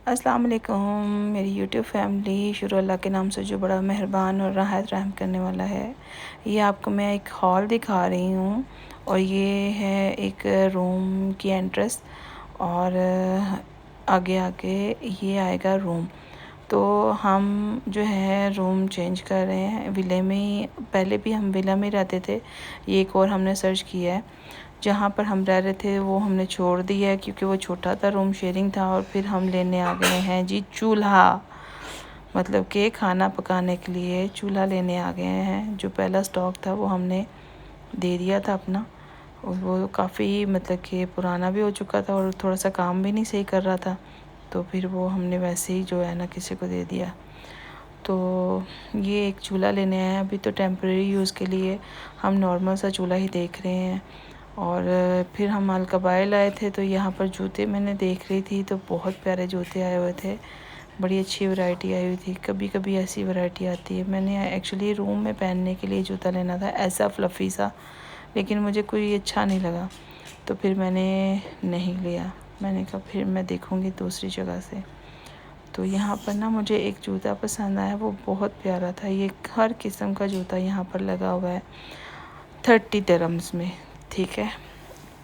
السلام علیکم میری یوٹیوب فیملی، شروع اللہ کے نام سے جو بڑا مہربان اور نہایت رحم کرنے والا ہے۔ یہ آپ کو میں ایک ہال دکھا رہی ہوں اور یہ ہے ایک روم کی انٹرس، اور آگے آگے یہ آئے گا روم۔ تو ہم جو ہے روم چینج کر رہے ہیں ویلے میں ہی، پہلے بھی ہم ویلا میں رہتے تھے، یہ ایک اور ہم نے سرچ کیا ہے۔ جہاں پر ہم رہ رہے تھے وہ ہم نے چھوڑ دیا ہے کیونکہ وہ چھوٹا تھا، روم شیئرنگ تھا، اور پھر ہم لینے آ گئے ہیں جی چولہا، مطلب کہ کھانا پکانے کے لیے چولہا لینے آ گئے ہیں۔ جو پہلا سٹاک تھا وہ ہم نے دے دیا تھا اپنا، اور وہ کافی مطلب کہ پرانا بھی ہو چکا تھا اور تھوڑا سا کام بھی نہیں صحیح کر رہا تھا، تو پھر وہ ہم نے ویسے ہی جو ہے نا کسی کو دے دیا۔ تو یہ ایک چولہا لینے آئے ہیں، ابھی تو ٹیمپریری یوز کے لیے ہم نارمل سا چولہا ہی دیکھ رہے ہیں۔ اور پھر ہم القبائل آئے تھے تو یہاں پر جوتے میں نے دیکھ رہی تھی، تو بہت پیارے جوتے آئے ہوئے تھے، بڑی اچھی ورائٹی آئی ہوئی تھی۔ کبھی کبھی ایسی ورائٹی آتی ہے، میں نے ایکچولی روم میں پہننے کے لیے جوتا لینا تھا ایسا فلفی سا، لیکن مجھے کوئی اچھا نہیں لگا، تو پھر میں نے نہیں لیا۔ میں نے کہا پھر میں دیکھوں گی دوسری جگہ سے۔ تو یہاں پر نا مجھے ایک جوتا پسند آیا، وہ بہت پیارا تھا۔ یہ ہر قسم کا جوتا یہاں پر لگا ہوا ہے 30 درہمز میں، ٹھیک ہے۔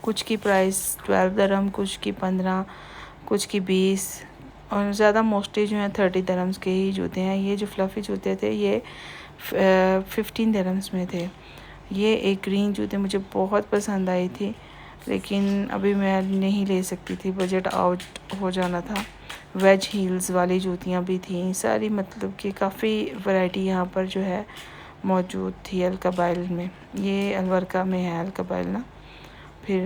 کچھ کی پرائس 12 درہم، کچھ کی 15، کچھ کی 20، اور زیادہ موسٹلی جو ہیں 30 درہمز کے ہی جوتے ہیں۔ یہ جو فلفی جوتے تھے یہ 15 درہمز میں تھے۔ یہ ایک گرین جوتے مجھے بہت پسند آئی تھی، لیکن ابھی میں نہیں لے سکتی تھی، بجٹ آؤٹ ہو جانا تھا۔ ویج ہیلز والی جوتیاں بھی تھیں ساری، مطلب کہ کافی ورائٹی یہاں پر جو ہے موجود تھی القبائل میں۔ یہ الورکہ میں ہے القبائل نا۔ پھر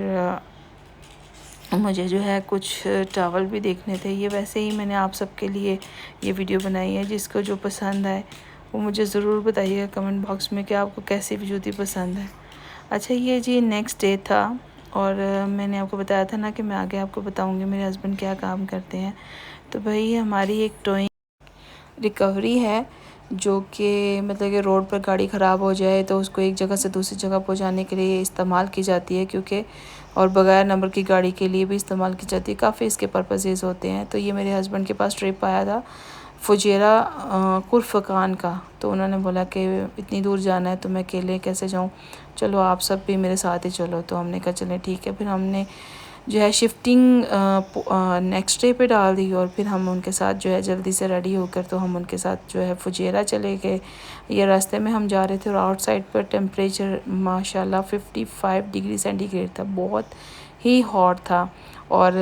مجھے جو ہے کچھ ٹاول بھی دیکھنے تھے، یہ ویسے ہی میں نے آپ سب کے لیے یہ ویڈیو بنائی ہے، جس کو جو پسند آئے وہ مجھے ضرور بتائیے گا کمنٹ باکس میں کہ آپ کو کیسی بھی جوتی پسند ہے۔ اچھا یہ جی نیکسٹ ڈے تھا، اور میں نے آپ کو بتایا تھا نا کہ میں آگے آپ کو بتاؤں گی میرے ہسبینڈ کیا کام کرتے ہیں۔ تو بھائی ہماری ایک ٹوئنگ ریکوری ہے، جو کہ مطلب کہ روڈ پر گاڑی خراب ہو جائے تو اس کو ایک جگہ سے دوسری جگہ پہنچانے کے لیے استعمال کی جاتی ہے، کیونکہ اور بغیر نمبر کی گاڑی کے لیے بھی استعمال کی جاتی ہے، کافی اس کے پرپزز ہوتے ہیں۔ تو یہ میرے ہسبینڈ کے پاس ٹرپ آیا تھا فجیرہ کورفکان کا، تو انہوں نے بولا کہ اتنی دور جانا ہے تو میں اکیلے کیسے جاؤں، چلو آپ سب بھی میرے ساتھ ہی چلو۔ تو ہم نے کہا چلیں ٹھیک ہے، پھر ہم نے جو ہے شفٹنگ نیکسٹ ڈے پہ ڈال دی، اور پھر ہم ان کے ساتھ جو ہے جلدی سے ریڈی ہو کر تو ہم ان کے ساتھ جو ہے فجیرہ چلے گئے۔ یہ راستے میں ہم جا رہے تھے اور آؤٹ سائڈ پر ٹیمپریچر ماشاءاللہ 55 ڈگری سینٹی گریڈ تھا، بہت ہی ہاٹ تھا، اور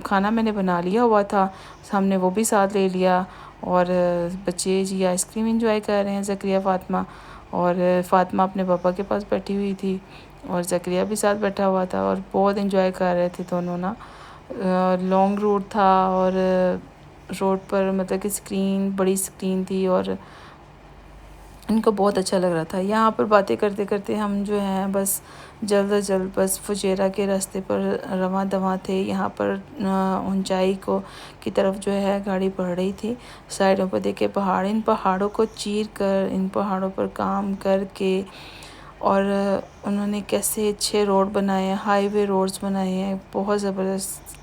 کھانا میں نے بنا لیا ہوا تھا، ہم نے وہ بھی ساتھ لے لیا۔ اور بچے جی آئس کریم انجوائے کر رہے ہیں، زکریا فاطمہ، اور فاطمہ اپنے پاپا کے پاس بیٹھی ہوئی تھی، اور زکریا بھی ساتھ بیٹھا ہوا تھا، اور بہت انجوائے کر رہے تھے دونوں نا۔ لانگ روٹ تھا، اور روڈ پر مطلب کہ بڑی اسکرین تھی، اور ان کو بہت اچھا لگ رہا تھا۔ یہاں پر باتیں کرتے کرتے ہم جو ہیں بس جلد از جلد بس فجیرہ کے راستے پر رواں دواں تھے۔ یہاں پر اونچائی کی طرف جو ہے گاڑی بڑھ رہی تھی، سائڈوں پر دیکھے پہاڑ، ان پہاڑوں کو چیر کر، ان پہاڑوں پر کام کر کے، اور انہوں نے کیسے اچھے روڈ بنائے ہیں، ہائی وے روڈز بنائے ہیں، بہت زبردست،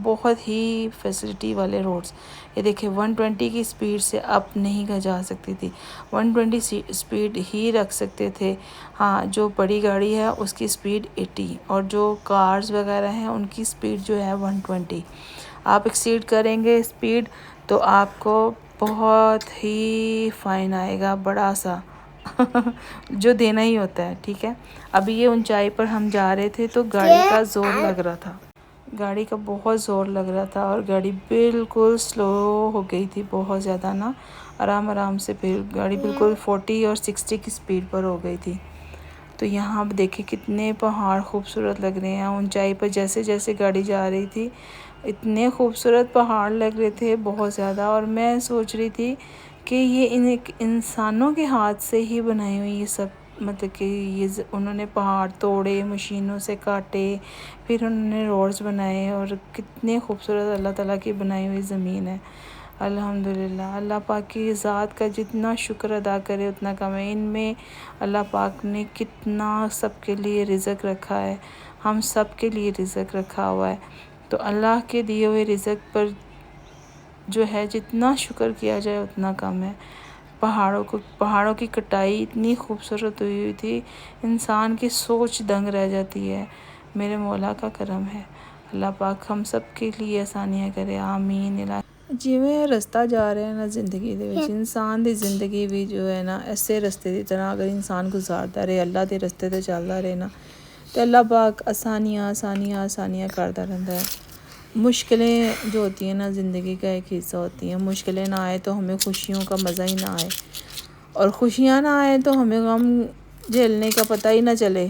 بہت ہی فیسلٹی والے روڈز۔ یہ دیکھیں 120 کی سپیڈ سے اپ نہیں جا سکتی تھی، 120 سپیڈ ہی رکھ سکتے تھے۔ ہاں جو بڑی گاڑی ہے اس کی سپیڈ 80، اور جو کارز وغیرہ ہیں ان کی سپیڈ جو ہے 120۔ آپ ایکسیڈ کریں گے سپیڈ تو آپ کو بہت ہی فائن آئے گا، بڑا سا جو دینا ہی ہوتا ہے، ٹھیک ہے۔ ابھی یہ اونچائی پر ہم جا رہے تھے تو گاڑی کا زور لگ رہا تھا، گاڑی کا بہت زور لگ رہا تھا، اور گاڑی بالکل سلو ہو گئی تھی بہت زیادہ نا، آرام سے پھر گاڑی بالکل 40 اور 60 کی سپیڈ پر ہو گئی تھی۔ تو یہاں آپ دیکھیں کتنے پہاڑ خوبصورت لگ رہے ہیں، اونچائی پر جیسے جیسے گاڑی جا رہی تھی اتنے خوبصورت پہاڑ لگ رہے تھے بہت زیادہ، اور میں سوچ رہی تھی کہ یہ انسانوں کے ہاتھ سے ہی بنائی ہوئی یہ سب، مطلب کہ یہ انہوں نے پہاڑ توڑے، مشینوں سے کاٹے، پھر انہوں نے روڈز بنائے، اور کتنے خوبصورت اللہ تعالیٰ کی بنائی ہوئی زمین ہے۔ الحمدللہ اللہ پاک کی ذات کا جتنا شکر ادا کرے اتنا کم ہے۔ ان میں اللہ پاک نے کتنا سب کے لیے رزق رکھا ہے، ہم سب کے لیے رزق رکھا ہوا ہے، تو اللہ کے دیے ہوئے رزق پر جو ہے جتنا شکر کیا جائے اتنا کم ہے۔ پہاڑوں کی کٹائی اتنی خوبصورت ہوئی تھی، انسان کی سوچ دنگ رہ جاتی ہے۔ میرے مولا کا کرم ہے، اللہ پاک ہم سب کے لیے آسانیاں کرے، آمین۔ جویں رستہ جا رہے ہیں نا زندگی دے وچ، انسان دی زندگی بھی جو ہے نا ایسے رستے دی طرح اگر انسان گزارتا رہے، اللہ دے رستے تے چلدا رہے نا، تو اللہ پاک آسانیاں کرتا رہتا ہے۔ مشکلیں جو ہوتی ہیں نا زندگی کا ایک حصہ ہوتی ہیں، مشکلیں نہ آئے تو ہمیں خوشیوں کا مزہ ہی نہ آئے، اور خوشیاں نہ آئے تو ہمیں غم جھیلنے کا پتہ ہی نہ چلے،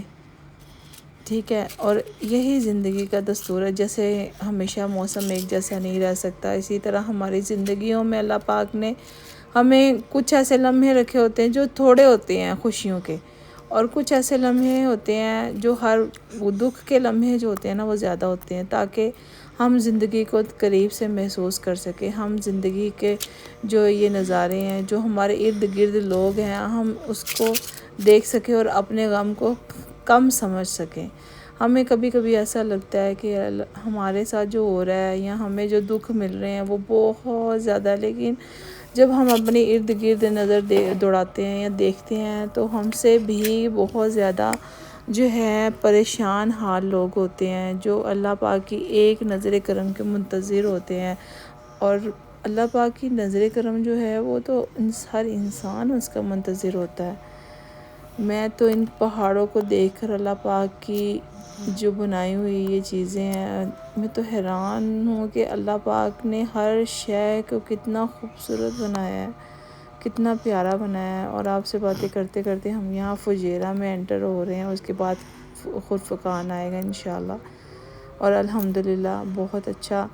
ٹھیک ہے۔ اور یہی زندگی کا دستور ہے، جیسے ہمیشہ موسم ایک جیسا نہیں رہ سکتا، اسی طرح ہماری زندگیوں میں اللہ پاک نے ہمیں کچھ ایسے لمحے رکھے ہوتے ہیں جو تھوڑے ہوتے ہیں خوشیوں کے، اور کچھ ایسے لمحے ہوتے ہیں جو دکھ کے لمحے جو ہوتے ہیں نا وہ زیادہ ہوتے ہیں، تاکہ ہم زندگی کو قریب سے محسوس کر سکیں، ہم زندگی کے جو یہ نظارے ہیں، جو ہمارے ارد گرد لوگ ہیں، ہم اس کو دیکھ سکیں اور اپنے غم کو کم سمجھ سکیں۔ ہمیں کبھی کبھی ایسا لگتا ہے کہ ہمارے ساتھ جو ہو رہا ہے یا ہمیں جو دکھ مل رہے ہیں وہ بہت زیادہ ہے، لیکن جب ہم اپنے ارد گرد نظر دوڑاتے ہیں یا دیکھتے ہیں تو ہم سے بھی بہت زیادہ جو ہے پریشان حال لوگ ہوتے ہیں، جو اللہ پاک کی ایک نظر کرم کے منتظر ہوتے ہیں۔ اور اللہ پاک کی نظر کرم جو ہے وہ تو ہر انسان اس کا منتظر ہوتا ہے۔ میں تو ان پہاڑوں کو دیکھ کر اللہ پاک کی جو بنائی ہوئی یہ چیزیں ہیں، میں تو حیران ہوں کہ اللہ پاک نے ہر شے کو کتنا خوبصورت بنایا ہے، کتنا پیارا بنایا ہے۔ اور آپ سے باتیں کرتے کرتے ہم یہاں فجیرہ میں انٹر ہو رہے ہیں، اس کے بعد خرفقان آئے گا انشاءاللہ۔ اور الحمدللہ بہت اچھا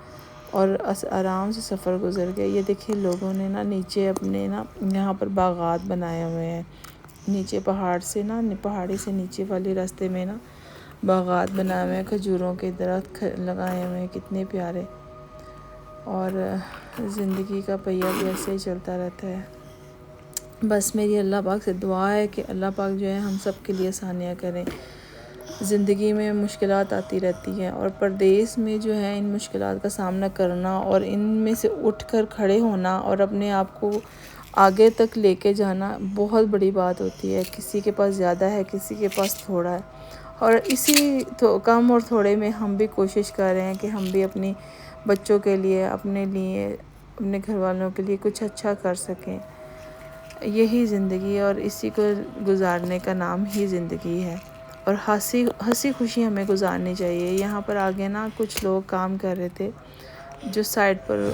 اور آرام سے سفر گزر گیا۔ یہ دیکھیں لوگوں نے نا نیچے اپنے نا یہاں پر باغات بنائے ہوئے ہیں، نیچے پہاڑی سے نیچے والے راستے میں نا باغات بنائے ہوئے ہیں، کھجوروں کے درخت لگائے ہوئے ہیں، کتنے پیارے۔ اور زندگی کا پہیہ بھی ایسے ہی چلتا رہتا ہے۔ بس میری اللہ پاک سے دعا ہے کہ اللہ پاک جو ہے ہم سب کے لیے آسانیاں کریں۔ زندگی میں مشکلات آتی رہتی ہیں، اور پردیس میں جو ہے ان مشکلات کا سامنا کرنا اور ان میں سے اٹھ کر کھڑے ہونا اور اپنے آپ کو آگے تک لے کے جانا بہت بڑی بات ہوتی ہے۔ کسی کے پاس زیادہ ہے، کسی کے پاس تھوڑا ہے، اور اسی کم اور تھوڑے میں ہم بھی کوشش کر رہے ہیں کہ ہم بھی اپنی بچوں کے لیے، اپنے گھر والوں کے لیے کچھ اچھا کر سکیں۔ یہی زندگی اور اسی کو گزارنے کا نام ہی زندگی ہے، اور ہنسی خوشی ہمیں گزارنی چاہیے۔ یہاں پر آگے نا کچھ لوگ کام کر رہے تھے جو سائڈ پر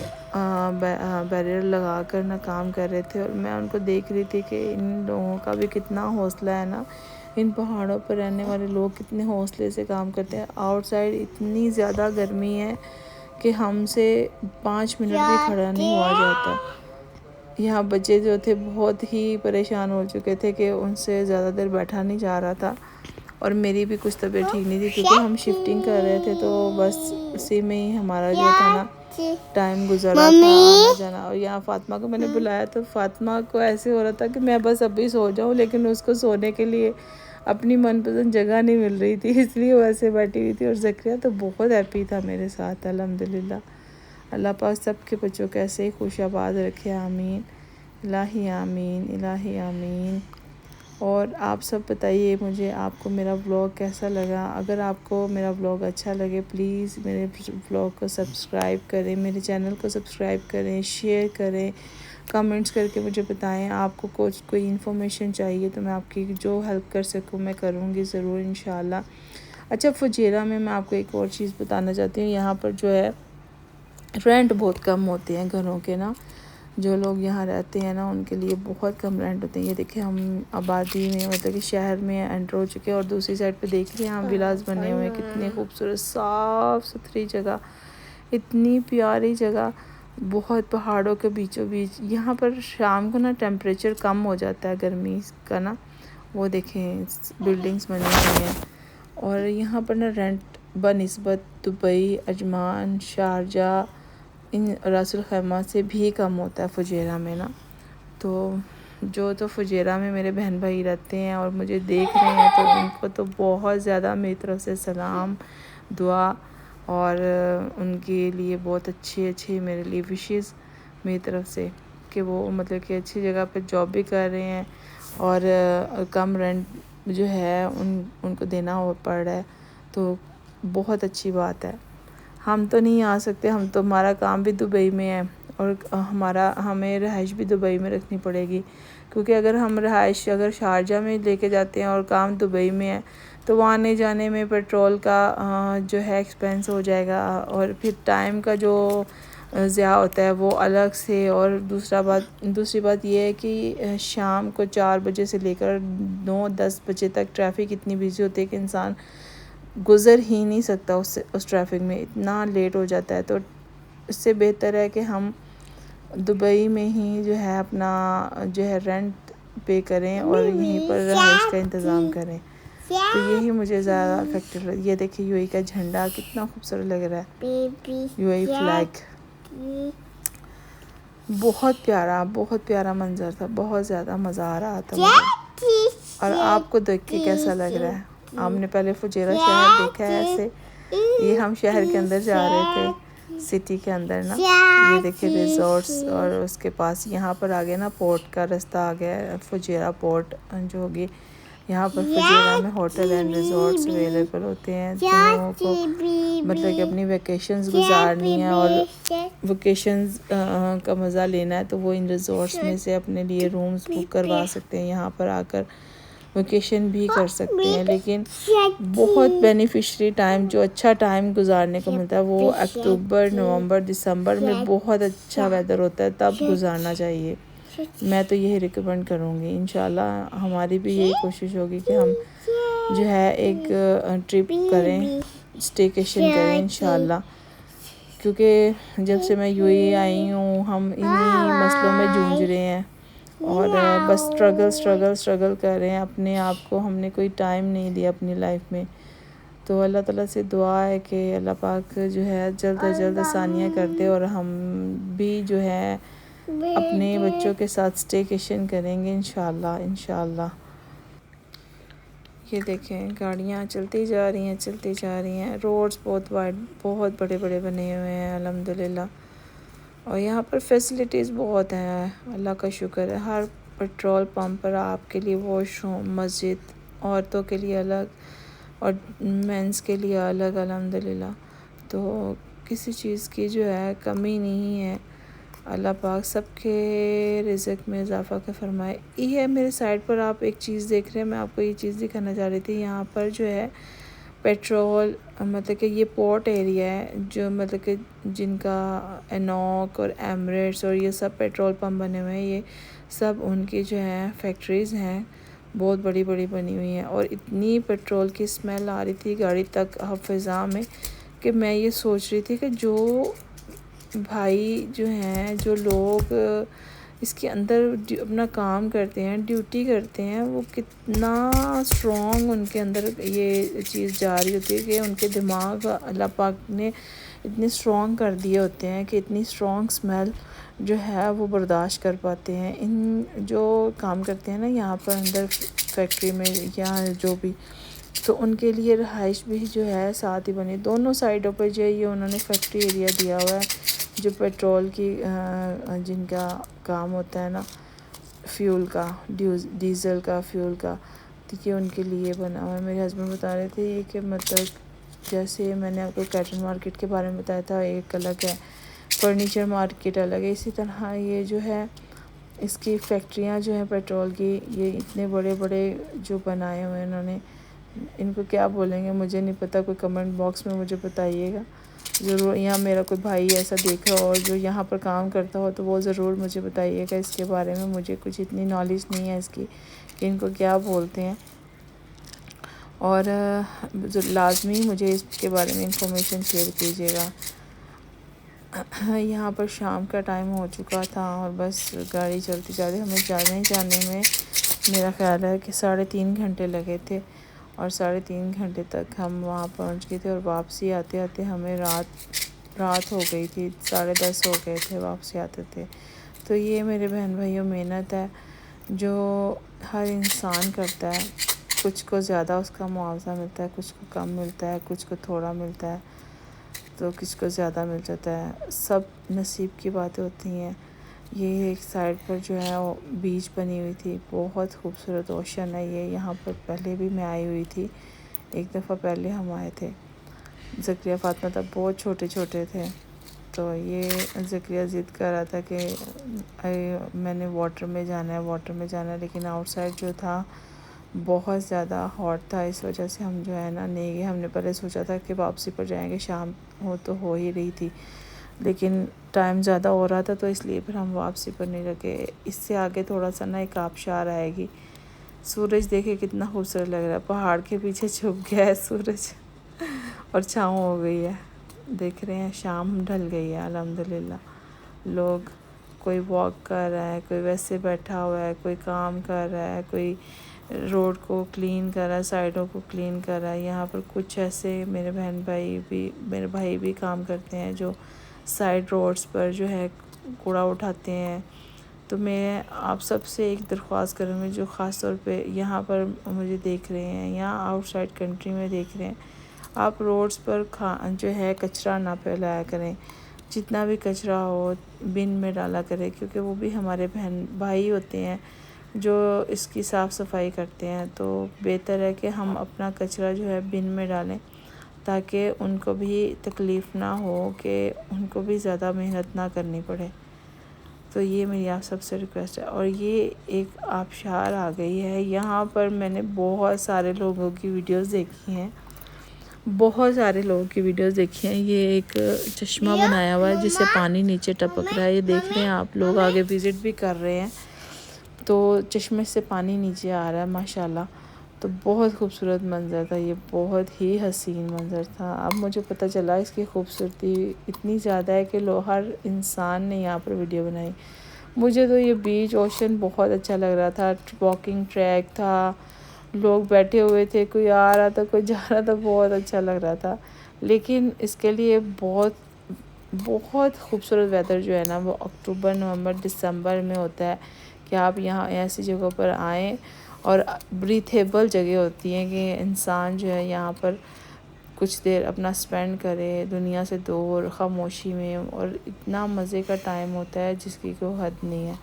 بیریئر لگا کر نا کام کر رہے تھے، اور میں ان کو دیکھ رہی تھی کہ ان لوگوں کا بھی کتنا حوصلہ ہے نا، ان پہاڑوں پر رہنے والے لوگ کتنے حوصلے سے کام کرتے ہیں۔ آؤٹ سائڈ اتنی زیادہ گرمی ہے کہ ہم سے 5 منٹ بھی کھڑا نہیں ہوا جاتا۔ یہاں بچے جو تھے بہت ہی پریشان ہو چکے تھے کہ ان سے زیادہ دیر بیٹھا نہیں جا رہا تھا، اور میری بھی کچھ طبیعت ٹھیک نہیں تھی کیونکہ ہم شفٹنگ کر رہے تھے، تو بس اسی میں ہی ہمارا جو تھا نا ٹائم گزر رہا تھا آنا جانا۔ اور یہاں فاطمہ کو میں نے بلایا تو فاطمہ کو ایسے ہو رہا تھا کہ میں بس ابھی سو جاؤں، لیکن اس کو سونے کے لیے اپنی من پسند جگہ نہیں مل رہی تھی، اس لیے وہ ایسے بیٹھی ہوئی تھی۔ اور زکریا تو بہت ہیپی تھا میرے ساتھ، الحمدللہ۔ اللہ پاک سب کے بچوں کو ایسے ہی خوش آباد رکھے، آمین الہی آمین الہی آمین۔ اور آپ سب بتائیے مجھے آپ کو میرا ولاگ کیسا لگا۔ اگر آپ کو میرا ولاگ اچھا لگے پلیز میرے ولاگ کو سبسکرائب کریں، میرے چینل کو سبسکرائب کریں، شیئر کریں، کمنٹس کر کے مجھے بتائیں۔ آپ کو کوئی انفارمیشن چاہیے تو میں آپ کی جو ہیلپ کر سکوں میں کروں گی ضرور انشاءاللہ۔ اچھا فجیرہ میں آپ کو ایک اور چیز بتانا چاہتی ہوں، یہاں پر جو ہے رینٹ بہت کم ہوتے ہیں گھروں کے نا، جو لوگ یہاں رہتے ہیں نا ان کے لیے بہت کم رینٹ ہوتے ہیں۔ یہ دیکھیں ہم آبادی میں مطلب کہ شہر میں انٹر ہو چکے ہیں، اور دوسری سائڈ پہ دیکھ رہے ہیں ہم ولاز بنے ہوئے ہیں، کتنے خوبصورت صاف ستھری جگہ، اتنی پیاری جگہ، بہت پہاڑوں کے بیچوں بیچ۔ یہاں پر شام کو نا ٹیمپریچر کم ہو جاتا ہے گرمی کا نا، وہ دیکھیں بلڈنگز بنی ہوئی ہیں، اور یہاں پر نا رینٹ بنسبت دبئی، عجمان، شارجہ، ان راس الخیمہ سے بھی کم ہوتا ہے فجیرہ میں نا۔ تو فجیرہ میں میرے بہن بھائی رہتے ہیں اور مجھے دیکھ رہے ہیں، تو ان کو تو بہت زیادہ میری طرف سے سلام، دعا، اور ان کے لیے بہت اچھے میرے لیے وشز میری طرف سے کہ وہ مطلب کہ اچھی جگہ پہ جاب بھی کر رہے ہیں اور کم رینٹ جو ہے ان کو دینا پڑ رہا ہے، تو بہت اچھی بات ہے۔ ہم تو نہیں آ سکتے، ہمارا کام بھی دبئی میں ہے اور ہمیں رہائش بھی دبئی میں رکھنی پڑے گی، کیونکہ اگر ہم رہائش شارجہ میں لے کے جاتے ہیں اور کام دبئی میں ہے تو وہ آنے جانے میں پیٹرول کا جو ہے ایکسپینس ہو جائے گا، اور پھر ٹائم کا جو ضیاع ہوتا ہے وہ الگ سے۔ اور دوسری بات یہ ہے کہ شام کو 4 بجے سے لے کر 9-10 بجے تک ٹریفک اتنی بزی ہوتی ہے کہ انسان گزر ہی نہیں سکتا اس ٹریفک میں، اتنا لیٹ ہو جاتا ہے۔ تو اس سے بہتر ہے کہ ہم دبئی میں ہی جو ہے اپنا جو ہے رینٹ پے کریں اور یہیں پر رہائش کا انتظام کریں۔ تو یہی مجھے زیادہ افیکٹو لگا۔ یہ دیکھیں یو اے کا جھنڈا کتنا خوبصورت لگ رہا ہے، یو اے فلیگ، بہت پیارا منظر تھا، بہت زیادہ مزہ آ رہا تھا مجھے۔ اور آپ کو دیکھ کے کیسا لگ رہا ہے؟ آپ نے پہلے فجیرہ شہر دیکھا ہے ایسے؟ یہ ہم شہر کے اندر جا رہے تھے، سٹی کے اندر نا، یہ دیکھیں ریزورٹس، اور اس کے پاس یہاں پر آگے نا پورٹ کا رستہ آ گیا ہے، فجیرہ پورٹ جو ہوگی۔ یہاں پر فجیرہ میں ہوٹل اینڈ ریزورٹس اویلیبل ہوتے ہیں جن لوگوں کو مطلب کہ اپنی ویکیشنز گزارنی ہے اور ویکیشنز کا مزہ لینا ہے، تو وہ ان ریزورٹس میں سے اپنے لیے رومز بک کروا سکتے ہیں، یہاں پر آ کر ویکیشن بھی کر سکتے ہیں۔ لیکن بہت بینیفیشری ٹائم، جو اچھا ٹائم گزارنے کو ملتا ہے وہ اکتوبر، نومبر، دسمبر میں بہت اچھا ویدر ہوتا ہے، تب گزارنا چاہیے۔ میں تو یہی ریکمینڈ کروں گی۔ انشاءاللہ ہماری بھی یہی کوشش ہوگی کہ ہم جو ہے ایک ٹرپ کریں، اسٹیکیشن کریں انشاءاللہ، کیونکہ جب سے میں یو اے آئی ہوں ہم انہی مسئلوں میں جونج رہے ہیں اور بس اسٹرگل کر رہے ہیں اپنے آپ کو، ہم نے کوئی ٹائم نہیں دیا اپنی لائف میں۔ تو اللہ تعالیٰ سے دعا ہے کہ اللہ پاک جو ہے جلد از جلد آسانیاں کر دے اور ہم بھی جو ہے اپنے بچوں کے ساتھ اسٹیکیشن کریں گے انشاءاللہ۔ یہ دیکھیں گاڑیاں چلتی جا رہی ہیں، روڈز بہت بڑے بنے ہوئے ہیں الحمدللہ، اور یہاں پر فیسلٹیز بہت ہیں، اللہ کا شکر ہے۔ ہر پیٹرول پمپ پر آپ کے لیے واش روم، مسجد، عورتوں کے لیے الگ اور مینس کے لیے الگ الحمدللہ، تو کسی چیز کی جو ہے کمی نہیں ہے۔ اللہ پاک سب کے رزق میں اضافہ کا فرمائے۔ یہ ہے میرے سائڈ پر آپ ایک چیز دیکھ رہے ہیں، میں آپ کو یہ چیز دکھانا چاہ رہی تھی۔ یہاں پر جو ہے پیٹرول مطلب کہ یہ پورٹ ایریا ہے، جو مطلب کہ جن کا انوک اور ایمریٹس اور یہ سب پیٹرول پمپ بنے ہوئے ہیں، یہ سب ان کی جو ہیں فیکٹریز ہیں، بہت بڑی بنی ہوئی ہیں، اور اتنی پیٹرول کی اسمیل آ رہی تھی گاڑی تک فضا میں کہ میں یہ سوچ رہی تھی کہ جو بھائی جو ہیں، جو لوگ اس کے اندر اپنا کام کرتے ہیں، ڈیوٹی کرتے ہیں، وہ کتنا اسٹرانگ ان کے اندر یہ چیز جا رہی ہوتی ہے کہ ان کے دماغ اللہ پاک نے اتنے اسٹرانگ کر دیے ہوتے ہیں کہ اتنی اسٹرانگ اسمیل جو ہے وہ برداشت کر پاتے ہیں۔ ان جو کام کرتے ہیں نا یہاں پر اندر فیکٹری میں یا جو بھی، تو ان کے لیے رہائش بھی جو ہے ساتھ ہی بنی، دونوں سائڈوں پہ جو ہے یہ انہوں نے فیکٹری ایریا دیا ہوا ہے، جو پیٹرول کی جن کا کام ہوتا ہے نا، فیول کا، ڈیزل کا، فیول کا، تو یہ ان کے لیے بنا ہوا ہے۔ میرے ہسبینڈ بتا رہے تھے کہ مطلب جیسے میں نے آپ کو کیٹن مارکیٹ کے بارے میں بتایا تھا، ایک الگ ہے، فرنیچر مارکیٹ الگ ہے، اسی طرح یہ جو ہے اس کی فیکٹریاں جو ہیں پیٹرول کی، یہ اتنے بڑے جو بنائے ہوئے ہیں انہوں نے، ان کو کیا بولیں گے مجھے نہیں پتہ، کوئی کمنٹ باکس میں مجھے بتائیے گا ضرور۔ یہاں میرا کوئی بھائی ایسا دیکھا ہو اور جو یہاں پر کام کرتا ہو تو وہ ضرور مجھے بتائیے گا اس کے بارے میں، مجھے کچھ اتنی نالج نہیں ہے اس کی کہ ان کو کیا بولتے ہیں، اور لازمی مجھے اس کے بارے میں انفارمیشن شیئر کیجیے گا۔ یہاں پر شام کا ٹائم ہو چکا تھا اور بس گاڑی چلتی جا رہی، ہمیں جانے میں میرا خیال ہے کہ 3.5 گھنٹے لگے تھے، اور 3.5 گھنٹے تک ہم وہاں پہنچ گئے تھے، اور واپسی آتے ہمیں رات ہو گئی تھی، 10:30 ہو گئے تھے واپسی آتے تھے۔ تو یہ میرے بہن بھائیوں محنت ہے جو ہر انسان کرتا ہے، کچھ کو زیادہ اس کا معاوضہ ملتا ہے، کچھ کو کم ملتا ہے، کچھ کو تھوڑا ملتا ہے، تو کچھ کو زیادہ مل جاتا ہے، سب نصیب کی باتیں ہوتی ہیں۔ یہ ایک سائڈ پر جو ہے وہ بیچ بنی ہوئی تھی، بہت خوبصورت اوشن ہے یہ. یہاں پر پہلے بھی میں آئی ہوئی تھی، ایک دفعہ پہلے ہم آئے تھے. زکریا فاطمہ تب بہت چھوٹے چھوٹے تھے، تو یہ زکریا ضد کر رہا تھا کہ میں نے واٹر میں جانا ہے، لیکن آؤٹ سائڈ جو تھا بہت زیادہ ہاٹ تھا. اس وجہ سے ہم جو ہے نا نہیں گئے. ہم نے پہلے سوچا تھا کہ واپسی پر جائیں گے، شام ہو ہی رہی تھی، لیکن ٹائم زیادہ ہو رہا تھا، تو اس لیے پھر ہم واپسی پر نہیں رکے. اس سے آگے تھوڑا سا نا ایک آبشار آئے گی. سورج دیکھے کتنا خوبصورت لگ رہا ہے، پہاڑ کے پیچھے چھپ گیا ہے سورج اور چھاؤں ہو گئی ہے. دیکھ رہے ہیں شام ڈھل گئی ہے الحمدللہ. لوگ کوئی واک کر رہا ہے، کوئی ویسے بیٹھا ہوا ہے، کوئی کام کر رہا ہے، کوئی روڈ کو کلین کر رہا ہے، سائڈوں کو کلین کر رہا ہے. یہاں پر کچھ ایسے میرے بھائی بھی کام کرتے ہیں جو سائڈ روڈز پر جو ہے کوڑا اٹھاتے ہیں. تو میں آپ سب سے ایک درخواست کروں گی جو خاص طور پہ یہاں پر مجھے دیکھ رہے ہیں یا آؤٹ سائڈ کنٹری میں دیکھ رہے ہیں، آپ روڈز پر جو ہے کچرا نہ پھیلایا کریں. جتنا بھی کچرا ہو بن میں ڈالا کریں، کیونکہ وہ بھی ہمارے بھائی ہوتے ہیں جو اس کی صاف صفائی کرتے ہیں. تو بہتر ہے کہ ہم اپنا کچرا جو ہے بن میں ڈالیں، تاکہ ان کو بھی تکلیف نہ ہو، کہ ان کو بھی زیادہ محنت نہ کرنی پڑے. تو یہ میری آپ سب سے ریکویسٹ ہے. اور یہ ایک آبشار آ گئی ہے یہاں پر. میں نے بہت سارے لوگوں کی ویڈیوز دیکھی ہیں، یہ ایک چشمہ بنایا ہوا ہے جس سے پانی نیچے ٹپک رہا ہے. یہ دیکھ رہے ہیں آپ لوگ، آگے وزٹ بھی کر رہے ہیں، تو چشمے سے پانی نیچے آ رہا ہے ماشاءاللہ. تو بہت خوبصورت منظر تھا یہ، بہت ہی حسین منظر تھا. اب مجھے پتہ چلا اس کی خوبصورتی اتنی زیادہ ہے کہ ہر انسان نے یہاں پر ویڈیو بنائی. مجھے تو یہ بیچ اوشن بہت اچھا لگ رہا تھا. واکنگ ٹریک تھا، لوگ بیٹھے ہوئے تھے، کوئی آ رہا تھا، کوئی جا رہا تھا، بہت اچھا لگ رہا تھا. لیکن اس کے لیے بہت خوبصورت ویدر جو ہے نا وہ اکتوبر، نومبر، دسمبر میں ہوتا ہے کہ آپ یہاں ایسی جگہوں پر آئیں. اور بریتھیبل جگہ ہوتی ہیں کہ انسان جو ہے یہاں پر کچھ دیر اپنا سپینڈ کرے دنیا سے دور، خاموشی میں. اور اتنا مزے کا ٹائم ہوتا ہے جس کی کوئی حد نہیں ہے.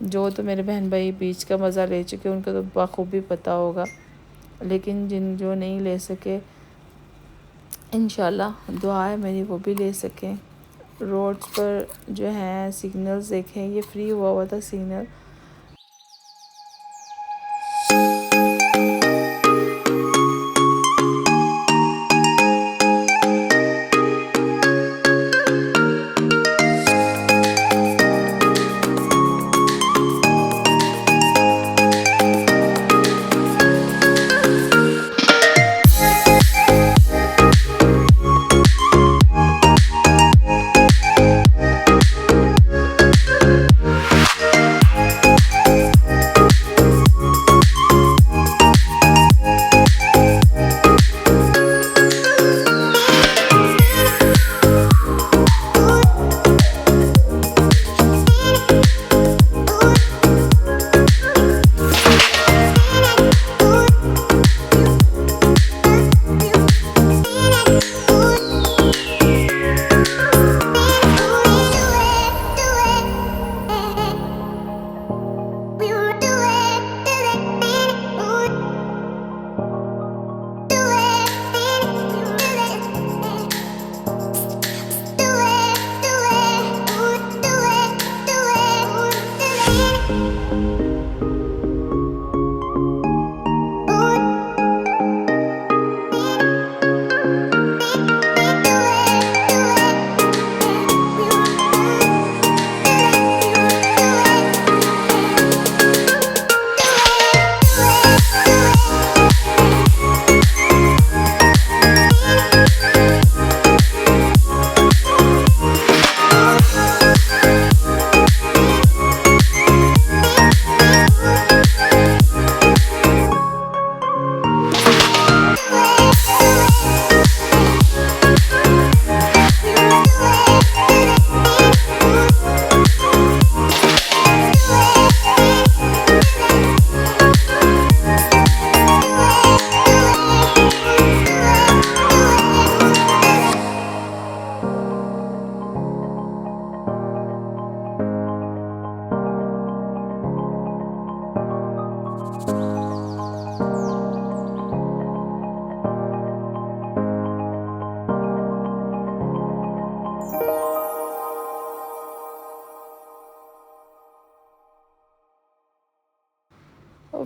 جو تو میرے بہن بھائی بیچ کا مزہ لے چکے ان کو تو بخوبی پتہ ہوگا، لیکن جو نہیں لے سکے انشاءاللہ دعا ہے میری وہ بھی لے سکیں. روڈز پر جو ہیں سگنلز دیکھیں، یہ فری ہوا تھا سگنل.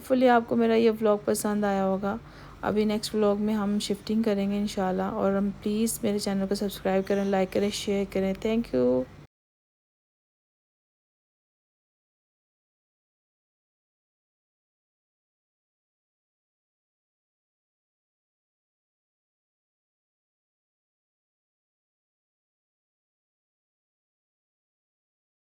ہوپ فلی آپ کو میرا یہ ولاگ پسند آیا ہوگا. ابھی نیکسٹ ولاگ میں ہم شفٹنگ کریں گے انشاءاللہ. اور ہم پلیز میرے چینل کو سبسکرائب کریں، لائک کریں، شیئر کریں. Thank you.